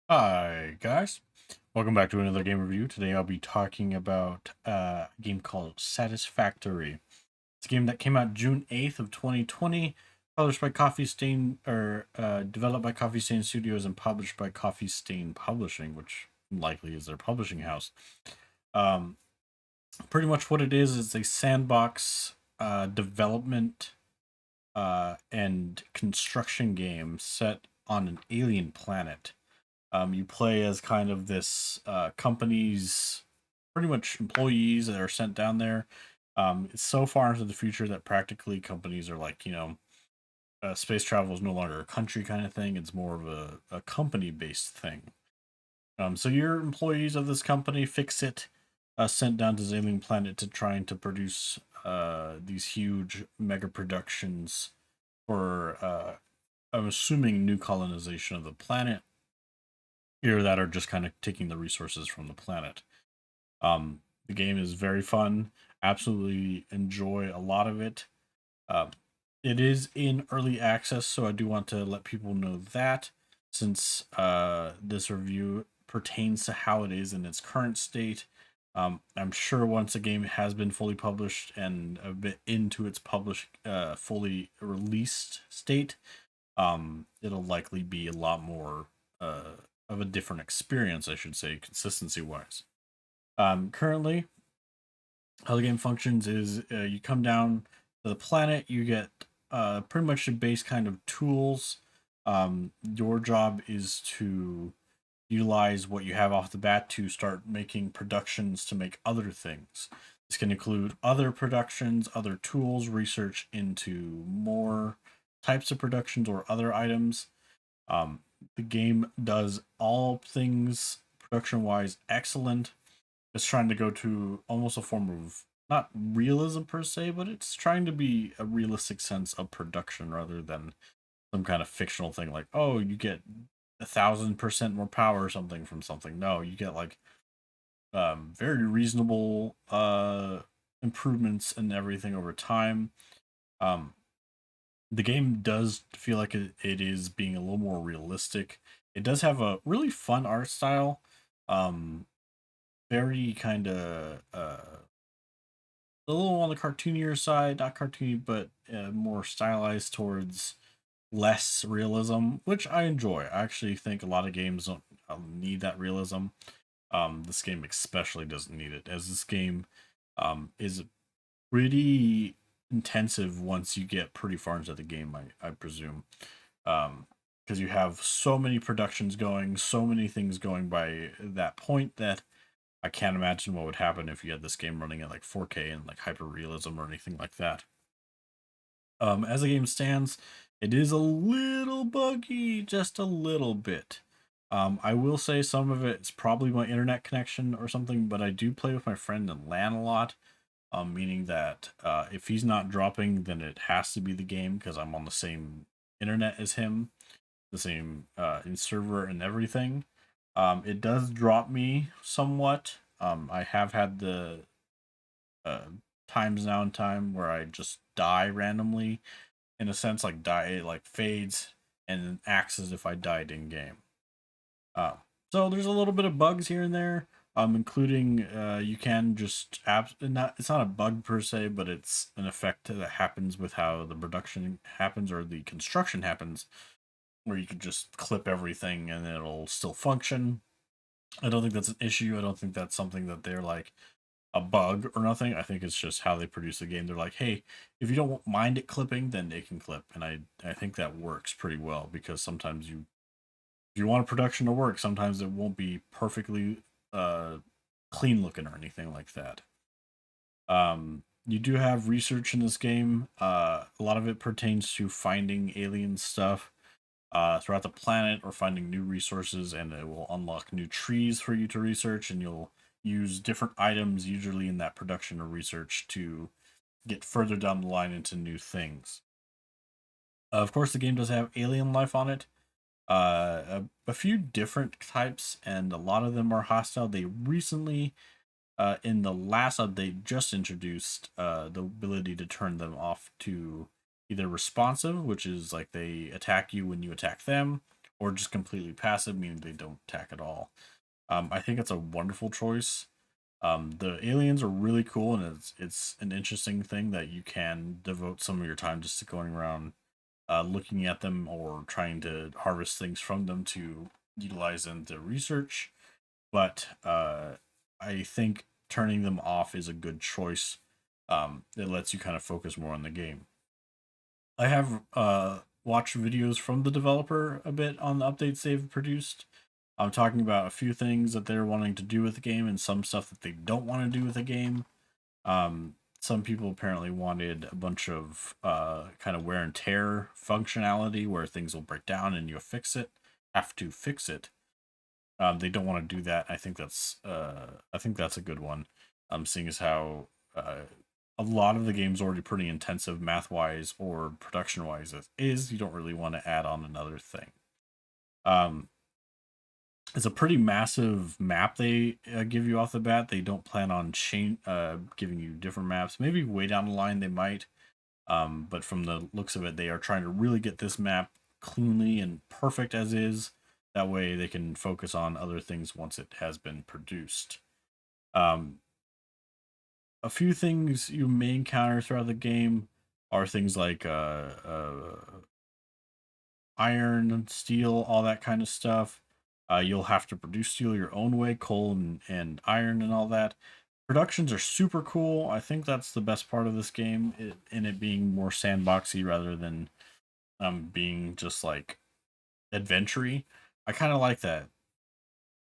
Hi guys, welcome back to another game review. Today I'll be talking about a game called Satisfactory. It's a game that came out June 8th of 2020, published by Coffee Stain, or developed by Coffee Stain Studios and published by Coffee Stain Publishing, which likely is their publishing house. Um, Pretty much what it is a sandbox development and construction game set on an alien planet. You play as kind of this company's pretty much employees that are sent down there. It's so far into the future that practically companies are like, space travel is no longer a country kind of thing. It's more of a company based thing. So you're employees of this company, Fix It, sent down to this alien planet to trying to produce these huge mega productions for, I'm assuming, new colonization of the planet here that are just kind of taking the resources from the planet. The game is very fun. Absolutely enjoy a lot of it. Uh, it is in early access, so I do want to let people know that since this review pertains to how it is in its current state. I'm sure once a game has been fully published and a bit into its published, fully released state, it'll likely be a lot more of a different experience, I should say, consistency wise. Currently, how the game functions is you come down to the planet, you get pretty much the base kind of tools. Your job is to utilize what you have off the bat to start making productions to make other things. This can include other productions, other tools, research into more types of productions or other items. Um, the game does all things production wise excellent. It's trying to go to almost a form of not realism per se, but it's trying to be a realistic sense of production rather than some kind of fictional thing like, oh, you get 1,000% more power or something from something. No, you get like very reasonable improvements and everything over time. Um, the game does feel like it is being a little more realistic. It does have a really fun art style. Um, Very kind of a little on the cartoonier side, not cartoony, but more stylized towards less realism, which I enjoy. I actually think a lot of games don't need that realism. This game especially doesn't need it, as this game is pretty intensive once you get pretty far into the game, I presume. Because you have so many productions going, so many things going by that point that I can't imagine what would happen if you had this game running at like 4K and like hyper realism or anything like that. As the game stands, it is a little buggy, just a little bit. I will say some of it's probably my internet connection or something, but I do play with my friend in LAN a lot, meaning that if he's not dropping, then it has to be the game because I'm on the same internet as him, the same in server and everything. It does drop me somewhat. I have had the uh, times now in time where I just die randomly, in a sense, like die, it like fades and acts as if I died in game. Uh, so there's a little bit of bugs here and there, including you can just not it's not a bug per se, but it's an effect that happens with how the production happens or the construction happens, where you can just clip everything and it'll still function. I don't think that's an issue. I don't think that's something that they're like a bug or nothing. I think it's just how they produce the game. They're like, hey, if you don't mind it clipping, then it can clip, and I think that works pretty well because sometimes if you want a production to work, sometimes it won't be perfectly uh clean looking or anything like that. You do have research in this game. A lot of it pertains to finding alien stuff throughout the planet or finding new resources, and it will unlock new trees for you to research, and you'll use different items, usually in that production or research, to get further down the line into new things. Of course, the game does have alien life on it, a few different types, and a lot of them are hostile. They recently, in the last update, just introduced the ability to turn them off to either responsive, which is like they attack you when you attack them, or just completely passive, meaning they don't attack at all. I think it's a wonderful choice. The aliens are really cool, and it's an interesting thing that you can devote some of your time just to going around looking at them or trying to harvest things from them to utilize into research. But I think turning them off is a good choice. It lets you kind of focus more on the game. I have watched videos from the developer a bit on the updates they've produced. I'm talking about a few things that they're wanting to do with the game and some stuff that they don't want to do with the game. Some people apparently wanted a bunch of kind of wear and tear functionality where things will break down and you'll have to fix it. They don't want to do that. I think that's a good one. Seeing as how a lot of the game's already pretty intensive math wise or production wise as is, you don't really want to add on another thing. Um, it's a pretty massive map they give you off the bat. They don't plan on giving you different maps. Maybe way down the line they might. But from the looks of it, they are trying to really get this map cleanly and perfect as is. That way they can focus on other things once it has been produced. Um, a few things you may encounter throughout the game are things like iron, steel, all that kind of stuff. You'll have to produce steel your own way, coal and iron and all that. Productions are super cool. I think that's the best part of this game, in it being more sandboxy rather than being just like adventure-y. I kind of like that.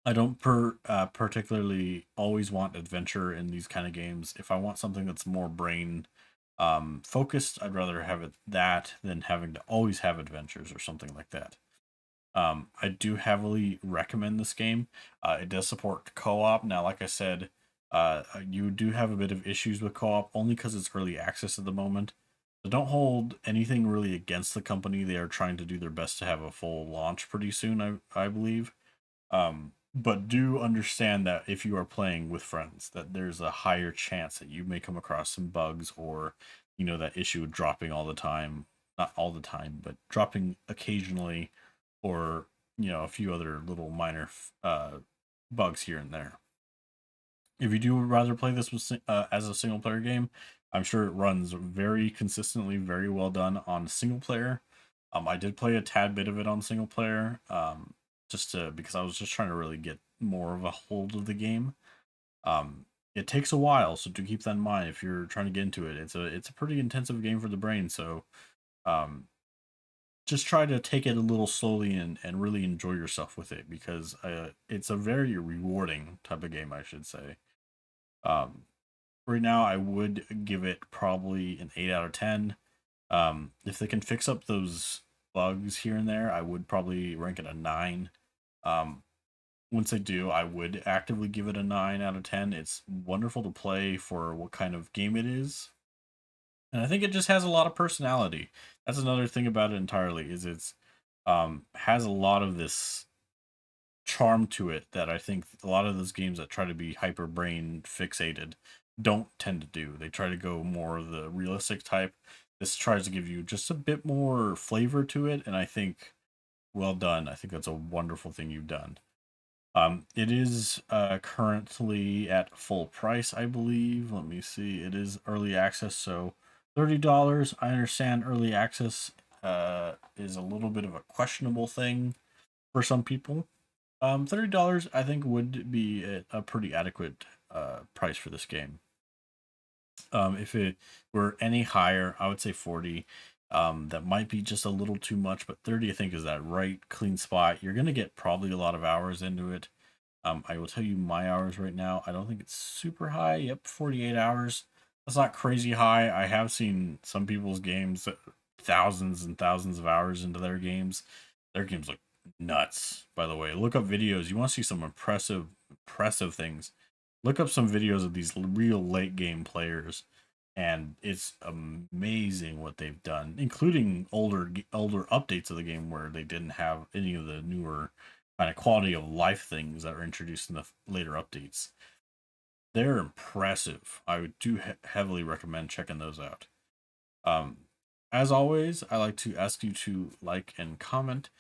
I don't particularly always want adventure in these kind of games. If I want something that's more brain focused, I'd rather have it that than having to always have adventures or something like that. I do heavily recommend this game. It does support co-op. Now, like I said, you do have a bit of issues with co-op only because it's early access at the moment. So don't hold anything really against the company. They are trying to do their best to have a full launch pretty soon, I believe. But do understand that if you are playing with friends, that there's a higher chance that you may come across some bugs or, that issue of dropping all the time. Not all the time, but dropping occasionally, or a few other little minor bugs here and there. If you do rather play this as a single player game, I'm sure it runs very consistently, very well done on single player. I did play a tad bit of it on single player, because I was just trying to really get more of a hold of the game. It takes a while, so do keep that in mind if you're trying to get into it. It's a pretty intensive game for the brain, so um, just try to take it a little slowly and really enjoy yourself with it because it's a very rewarding type of game, I should say. Um, right now, I would give it probably an 8 out of 10. If they can fix up those bugs here and there, I would probably rank it a 9. Um, once they do, I would actively give it a 9 out of 10. It's wonderful to play for what kind of game it is. And I think it just has a lot of personality. That's another thing about it entirely is it's has a lot of this charm to it that I think a lot of those games that try to be hyper brain fixated don't tend to do. They try to go more of the realistic type. This tries to give you just a bit more flavor to it, and I think well done. I think that's a wonderful thing you've done. It is currently at full price, I believe. Let me see. It is early access, so $30. I understand early access is a little bit of a questionable thing for some people. $30 I think would be a pretty adequate price for this game. If it were any higher, I would say 40. That might be just a little too much, but 30 I think is that right clean spot. You're gonna get probably a lot of hours into it. I will tell you my hours right now. I don't think it's super high. Yep, 48 hours. That's not crazy high. I have seen some people's games thousands and thousands of hours into their games. Their games look nuts, by the way. Look up videos. You want to see some impressive things. Look up some videos of these real late game players, and it's amazing what they've done, including older updates of the game where they didn't have any of the newer kind of quality of life things that are introduced in the later updates. They're impressive. I would do heavily recommend checking those out. Um, as always, I like to ask you to like and comment.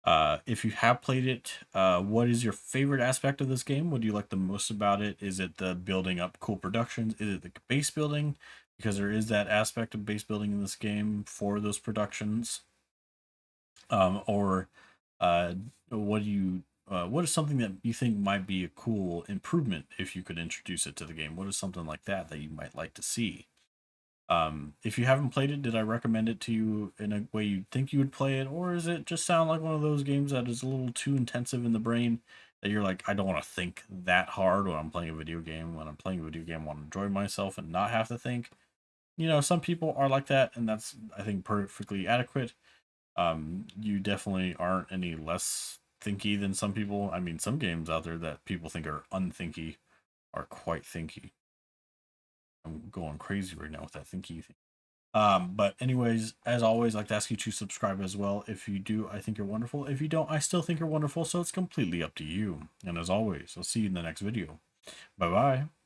If you have played it, what is your favorite aspect of this game? What do you like the most about it? Is it the building up cool productions? Is it the base building? Because there is that aspect of base building in this game for those productions. Or what do you what is something that you think might be a cool improvement if you could introduce it to the game? What is something like that that you might like to see? If you haven't played it, did I recommend it to you in a way you think you would play it, or is it just sound like one of those games that is a little too intensive in the brain that you're like, I don't want to think that hard when I'm playing a video game. When I'm playing a video game, I want to enjoy myself and not have to think. Some people are like that, and that's, I think, perfectly adequate. You definitely aren't any less thinky than some people. I mean, some games out there that people think are unthinky are quite thinky. I'm going crazy right now with that thinky thing. But anyways, as always, I'd like to ask you to subscribe as well. If you do, I think you're wonderful. If you don't, I still think you're wonderful. So it's completely up to you. And as always, I'll see you in the next video. Bye bye.